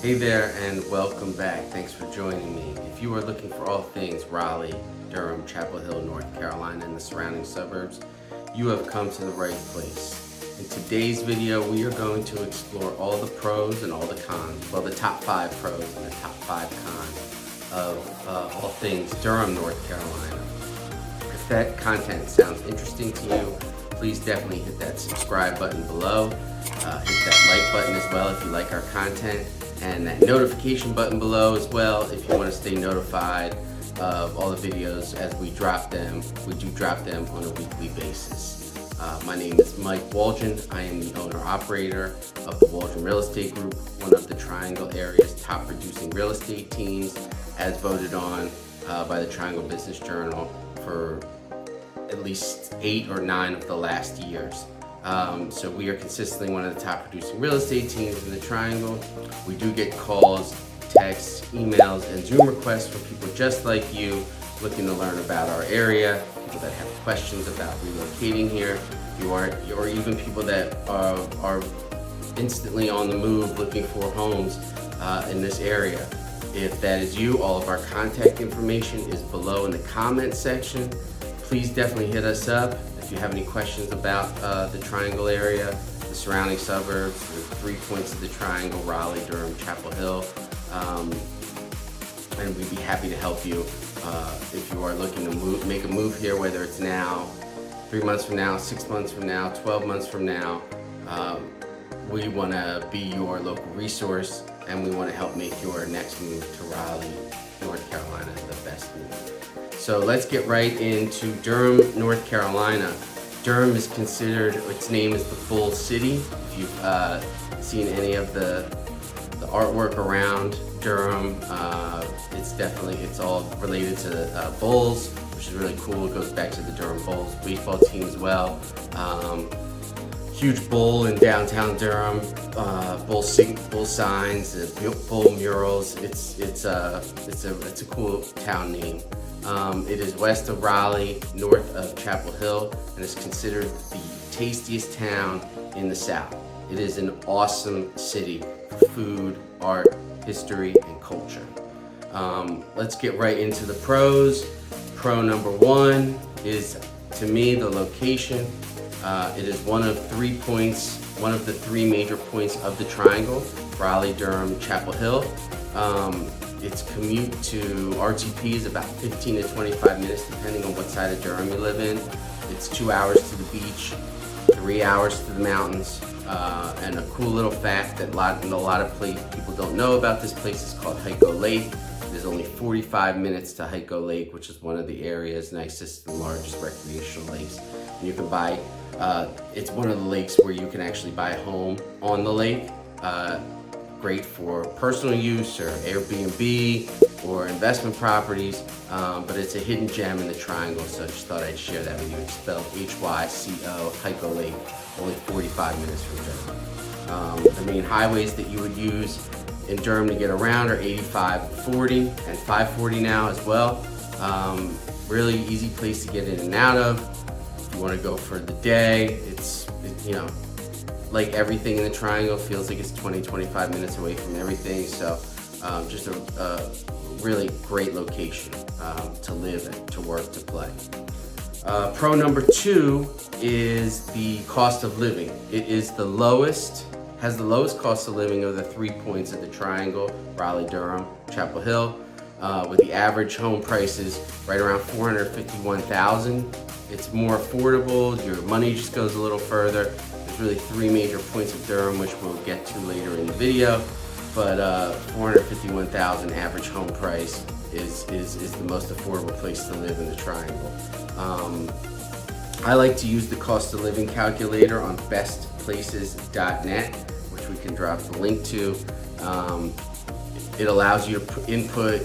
Hey there and welcome back. Thanks for joining me. If you are looking for all things Raleigh, Durham, Chapel Hill, North Carolina and the surrounding suburbs, you have come to the right place. In today's video, we are going to explore all the pros and all the cons, well, the top 5 pros and the top 5 cons of all things Durham, North Carolina. If that content sounds interesting to you, please definitely hit that subscribe button below. Hit that like button as well if you like our content, and that notification button below as well if you want to stay notified of all the videos as we drop them. We do drop them on a weekly basis. My name is Mike Wolgin. I am the owner-operator of the Wolgin Real Estate Group, one of the Triangle area's top producing real estate teams, as voted on by the Triangle Business Journal for at least 8 or 9 of the last years. So we are consistently one of the top producing real estate teams in the Triangle. We do get calls, texts, emails, and Zoom requests from people just like you looking to learn about our area, people that have questions about relocating here, or even people that are instantly on the move looking for homes in this area. If that is you, all of our contact information is below in the comment section. Please definitely hit us up if you have any questions about the Triangle area, the surrounding suburbs, the 3 points of the Triangle, Raleigh, Durham, Chapel Hill, and we'd be happy to help you if you are looking to make a move here, whether it's now, 3 months from now, 6 months from now, 12 months from now. We want to be your local resource, and we want to help make your next move to Raleigh, North Carolina the best move. So let's get right into Durham, North Carolina. Durham is considered, its name is the Bull City. If you've seen any of the artwork around Durham, it's all related to bulls, which is really cool. It goes back to the Durham Bulls baseball team as well. Huge bull in downtown Durham, bull signs, bull murals. It's a cool town name. It is west of Raleigh, north of Chapel Hill, and is considered the tastiest town in the South. It is an awesome city for food, art, history, and culture. Let's get right into the pros. Pro number 1 is, to me, the location. It is one of the 3 major points of the Triangle, Raleigh, Durham, Chapel Hill. Its commute to RTP is about 15 to 25 minutes, depending on what side of Durham you live in. It's 2 hours to the beach, 3 hours to the mountains, and a cool little fact that a lot of people don't know about this place is called Hyco Lake. There's only 45 minutes to Hyco Lake, which is one of the area's nicest and largest recreational lakes. And you can buy, it's one of the lakes where you can actually buy a home on the lake. Great for personal use or Airbnb or investment properties, but it's a hidden gem in the Triangle, so I just thought I'd share that with you. It's spelled Hyco, Hyco Lake, only 45 minutes from Durham. The main highways that you would use in Durham to get around are 85 and 40 and 540 now as well. Really easy place to get in and out of. If you want to go for the day, like everything in the Triangle, feels like it's 20-25 minutes away from everything. So just a really great location to live and to work, to play. Pro number 2 is the cost of living. It is has the lowest cost of living of the 3 points of the Triangle, Raleigh, Durham, Chapel Hill, with the average home prices right around $451,000. It's more affordable, your money just goes a little further. There's really 3 major points of Durham, which we'll get to later in the video, but $451,000 average home price is the most affordable place to live in the Triangle. I like to use the cost of living calculator on bestplaces.net, which we can drop the link to. It allows you to input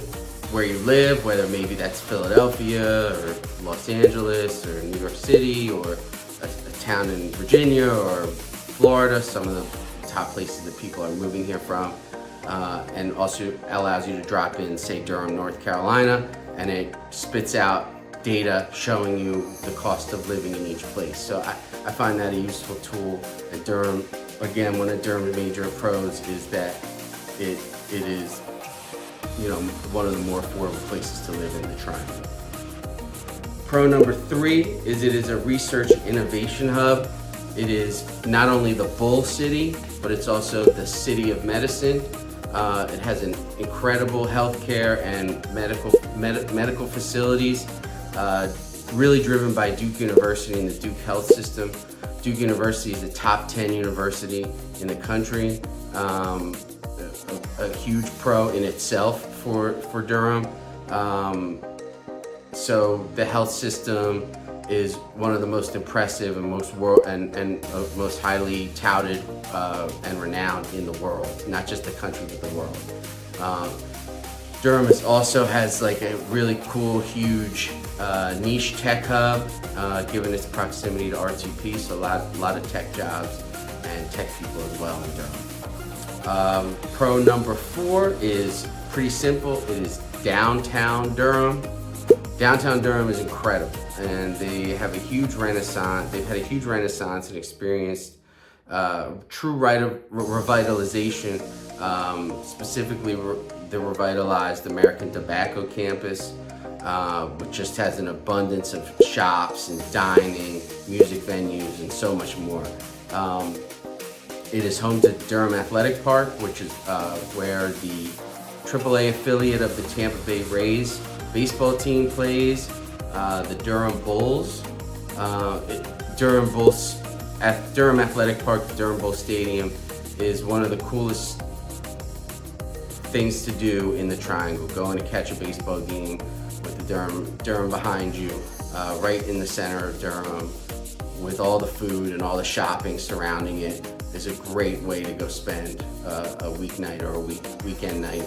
where you live, whether maybe that's Philadelphia or Los Angeles or New York City or a town in Virginia or Florida, some of the top places that people are moving here from, and also allows you to drop in, say, Durham, North Carolina, and it spits out data showing you the cost of living in each place. So I find that a useful tool. And Durham, again, one of Durham's major pros is that it is, one of the more affordable places to live in the Triangle. Pro number 3 is it is a research innovation hub. It is not only the Bull City, but it's also the City of Medicine. It has an incredible healthcare and medical facilities, really driven by Duke University and the Duke Health System. Duke University is a top 10 university in the country, a huge pro in itself for Durham. So the health system is one of the most impressive and most highly touted and renowned in the world, not just the country but the world. Durham also has like a really cool, huge niche tech hub, given its proximity to R2P, so a lot of tech jobs and tech people as well in Durham. Pro number 4 is pretty simple. It is downtown Durham. Downtown Durham is incredible, and they have a huge renaissance. They've had a huge renaissance and experienced true revitalization. Specifically, the revitalized American Tobacco campus, which just has an abundance of shops and dining, music venues, and so much more. It is home to Durham Athletic Park, which is where the AAA affiliate of the Tampa Bay Rays baseball team plays, the Durham Bulls. Durham Athletic Park, the Durham Bulls Stadium, is one of the coolest things to do in the Triangle. Going to catch a baseball game with the Durham behind you, right in the center of Durham, with all the food and all the shopping surrounding it, is a great way to go spend a weeknight or a weekend night.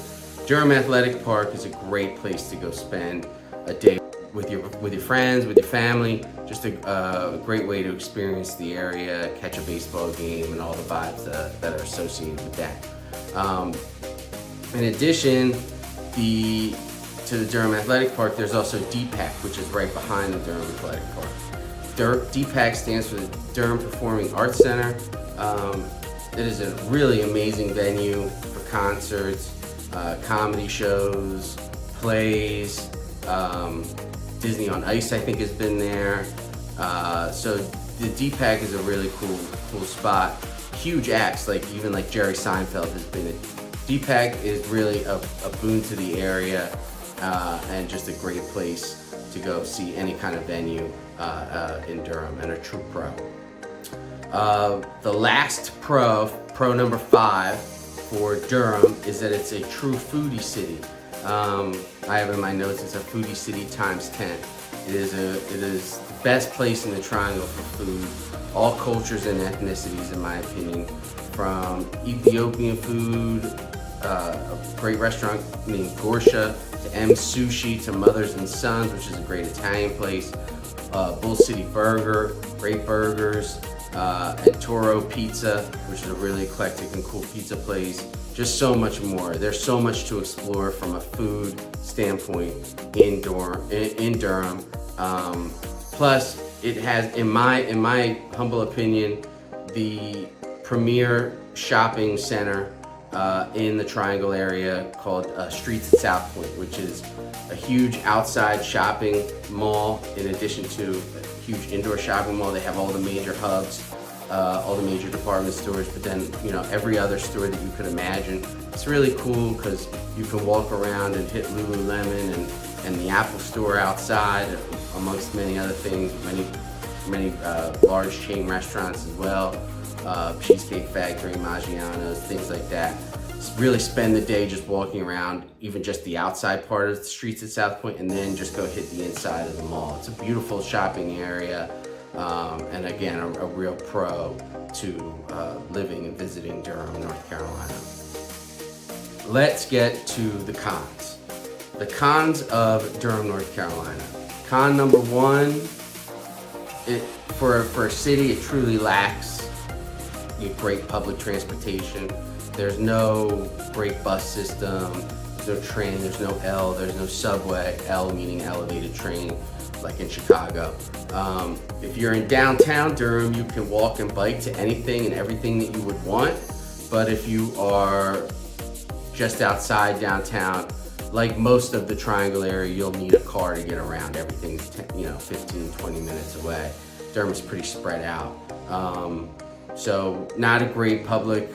Durham Athletic Park is a great place to go spend a day with your friends, with your family. Just a great way to experience the area, catch a baseball game, and all the vibes that are associated with that. In addition, to the Durham Athletic Park, there's also DPAC, which is right behind the Durham Athletic Park. DPAC stands for the Durham Performing Arts Center. It is a really amazing venue for concerts, comedy shows, plays. Disney on Ice, I think, has been there. So the DPAC is a really cool spot. Huge acts, like Jerry Seinfeld has been. DPAC is really a boon to the area, and just a great place to go see any kind of venue in Durham, and a true pro. The last pro number 5 for Durham, is that it's a true foodie city. I have in my notes, it's a foodie city times 10. It is the best place in the Triangle for food. All cultures and ethnicities, in my opinion, from Ethiopian food, a great restaurant named Gorsha, to M Sushi, to Mothers and Sons, which is a great Italian place, Bull City Burger, great burgers, and Toro Pizza, which is a really eclectic and cool pizza place. Just so much more. There's so much to explore from a food standpoint in Durham. Plus, it has, in my humble opinion, the premier shopping center in the Triangle area, called Streets at South Point, which is a huge outside shopping mall in addition to a huge indoor shopping mall. They have all the major hubs, all the major department stores, but then every other store that you could imagine. It's really cool because you can walk around and hit Lululemon and the Apple store outside, amongst many other things, many large chain restaurants as well, Cheesecake Factory, Maggiano's, things like that. Really spend the day just walking around, even just the outside part of the Streets at South Point, and then just go hit the inside of the mall. It's a beautiful shopping area, and again, a real pro to living and visiting Durham, North Carolina. Let's get to the cons. The cons of Durham, North Carolina. Con number 1, for a city, it truly lacks great public transportation. There's no great bus system, there's no train, there's no L, there's no subway, L meaning elevated train, like in Chicago. If you're in downtown Durham, you can walk and bike to anything and everything that you would want. But if you are just outside downtown. Like most of the Triangle area, you'll need a car to get around. Everything's 15, 20 minutes away. Durham's pretty spread out. So not a great public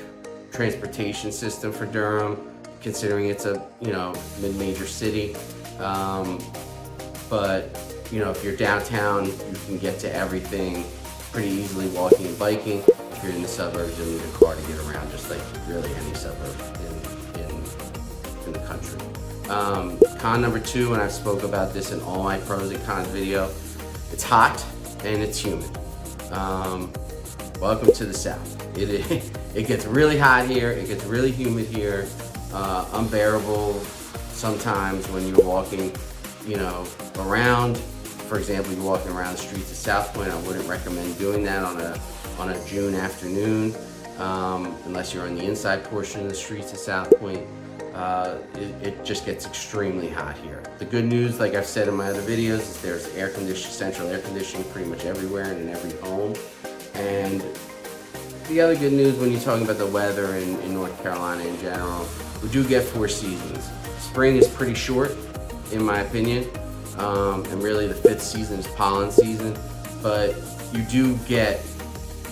transportation system for Durham, considering it's a mid-major city. But if you're downtown, you can get to everything pretty easily walking and biking. If you're in the suburbs, you'll need a car to get around, just like really any suburb in the country. Con number 2, and I've spoke about this in all my pros and cons video, it's hot and it's humid. Welcome to the South. It gets really hot here, it gets really humid here, unbearable sometimes when you're walking, around. For example, you're walking around the streets of South Point. I wouldn't recommend doing that on a June afternoon, unless you're on the inside portion of the streets of South Point. It just gets extremely hot here. The good news, like I've said in my other videos, is there's central air conditioning pretty much everywhere and in every home. And the other good news when you're talking about the weather in North Carolina in general, we do get 4 seasons. Spring is pretty short, in my opinion, and really the 5th season is pollen season, but you do get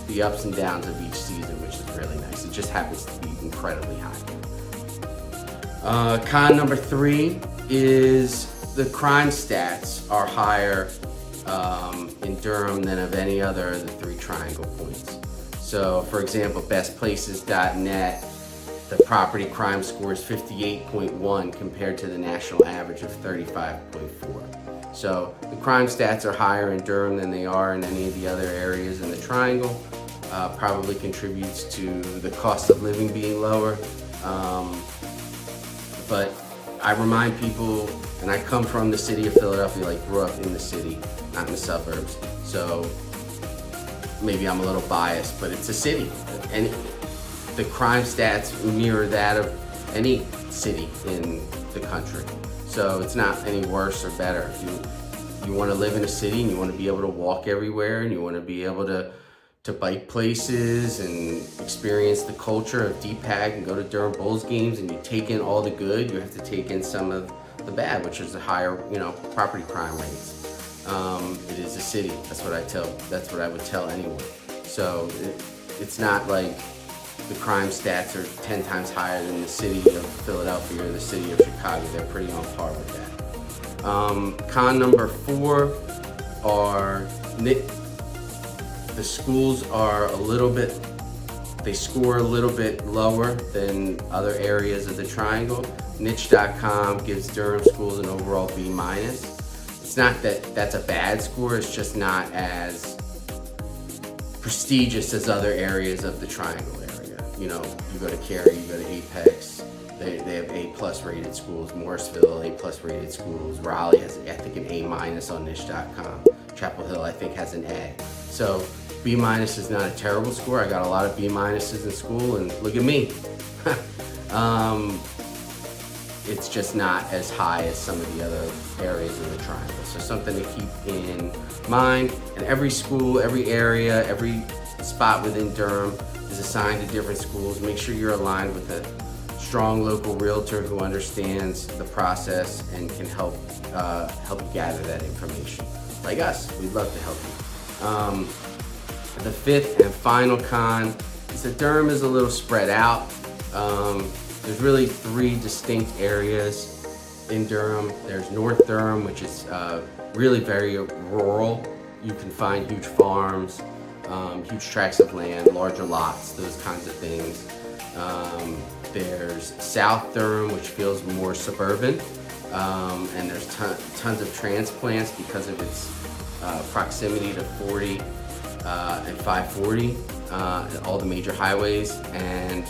the ups and downs of each season, which is really nice. It just happens to be incredibly hot. Con number 3 is the crime stats are higher in Durham than of any other of the 3 triangle points. So, for example, bestplaces.net, the property crime score is 58.1 compared to the national average of 35.4. So the crime stats are higher in Durham than they are in any of the other areas in the triangle. Probably contributes to the cost of living being lower. But I remind people, and I come from the city of Philadelphia, like grew up in the city, not in the suburbs. So maybe I'm a little biased, but it's a city. And the crime stats mirror that of any city in the country. So it's not any worse or better. If you want to live in a city and you want to be able to walk everywhere and you want to be able to bike places and experience the culture of DPAG and go to Durham Bulls games, and you take in all the good, you have to take in some of the bad, which is the higher, property crime rates. It is a city. That's what I would tell anyone. So it's not like the crime stats are 10 times higher than the city of Philadelphia or the city of Chicago. They're pretty on par with that. Con number 4 are the schools are they score a little bit lower than other areas of the triangle. Niche.com gives Durham schools an overall B-. It's not that that's a bad score, it's just not as prestigious as other areas of the triangle area. You go to Cary, you go to Apex, they have A+ rated schools. Morrisville, A+ rated schools. Raleigh has, I think, an A- on niche.com. Chapel Hill, I think, has an A. So B- is not a terrible score. I got a lot of B- in school, and look at me. It's just not as high as some of the other areas in the triangle. So something to keep in mind. And every school, every area, every spot within Durham is assigned to different schools. Make sure you're aligned with a strong local realtor who understands the process and can help you gather that information. Like us, we'd love to help you. The 5th and final con is that Durham is a little spread out. There's really 3 distinct areas in Durham. There's North Durham, which is really very rural. You can find huge farms, huge tracts of land, larger lots, those kinds of things. There's South Durham, which feels more suburban, and there's tons of transplants because of its proximity to 40 and 540, all the major highways. And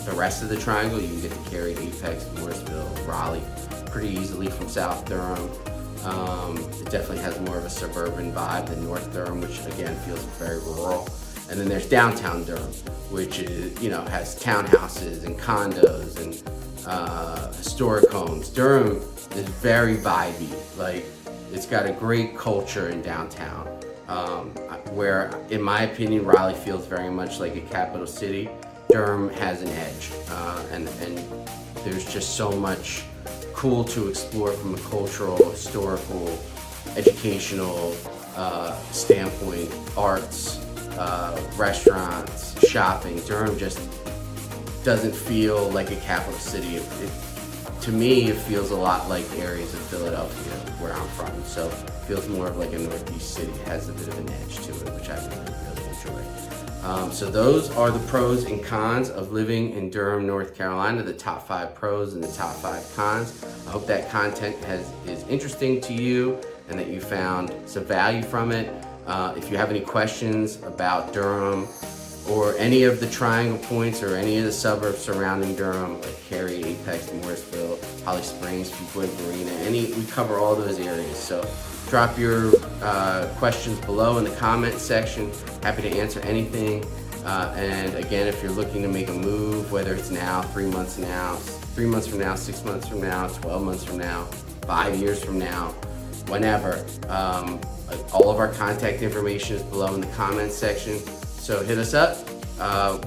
the rest of the triangle, you can get to Cary, Apex, Morrisville, Raleigh pretty easily from South Durham. It definitely has more of a suburban vibe than North Durham, which again feels very rural. And then there's downtown Durham, which is, has townhouses and condos and historic homes. Durham is very vibey. Like, it's got a great culture in downtown, where, in my opinion, Raleigh feels very much like a capital city. Durham has an edge, and there's just so much cool to explore from a cultural, historical, educational standpoint, arts, restaurants, shopping. Durham just doesn't feel like a capital city. To me, it feels a lot like areas of Philadelphia where I'm from. So it feels more of like a northeast city. It has a bit of an edge to it, which I really enjoy. So those are the pros and cons of living in Durham, North Carolina, the top 5 pros and the top 5 cons. I hope that content is interesting to you and that you found some value from it. If you have any questions about Durham or any of the triangle points or any of the suburbs surrounding Durham, like Cary, Apex, Morrisville, Holly Springs, Fuquay Marina, we cover all those areas. So drop your questions below in the comment section. Happy to answer anything. And again, if you're looking to make a move, whether it's now, 3 months from now, 6 months from now, 12 months from now, 5 years from now, whenever, all of our contact information is below in the comments section. So hit us up.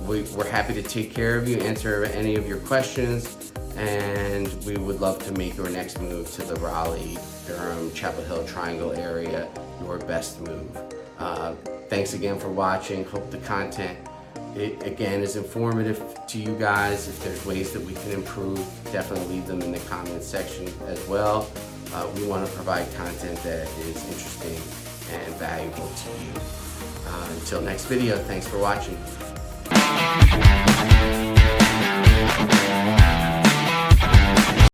We're happy to take care of you, answer any of your questions, and we would love to make your next move to the Raleigh, Durham, Chapel Hill Triangle area your best move. Thanks again for watching. Hope the content, again, is informative to you guys. If there's ways that we can improve, definitely leave them in the comments section as well. We want to provide content that is interesting and valuable to you. Until next video, thanks for watching.